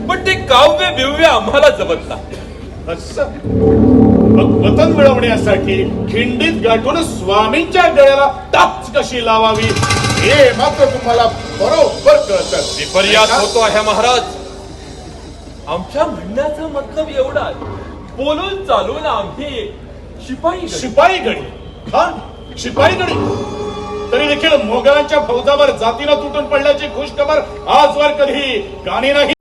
पण ते काव्य बिव्य आम्हाला जमत नाही. वतन मिळवण्यासाठी खिंडीत गाठून स्वामींच्या गळ्याला टाच कशी लावावी हे मात्र तुम्हाला बरोबर कळतं. विपर्यास होतो आहे महाराज. आमच्या म्हणण्याचा मतलब एवढा, बोलून चालून आम्ही शिपाई गडी शिपाई गडी तरी देखील मोगलांच्या फौजावर जातीनं तुटून पडल्याची खुशखबर आजवर कधी कानी नाही.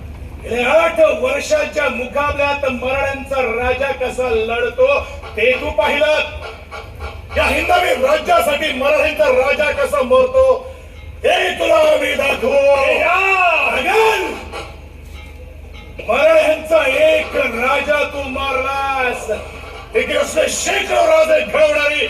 8 वर्षाच्या मुकाबल्यात मराठ्यांचा राजा कसा लढतो ते तू पाहिलं. या हिंदवी राज्यासाठी मराठ्यांचा राजा कसा मरतो हे तुला मी दाखवू. मराठ्यांचा एक राजा तू मारलास, शेकडो राजे घडवणारी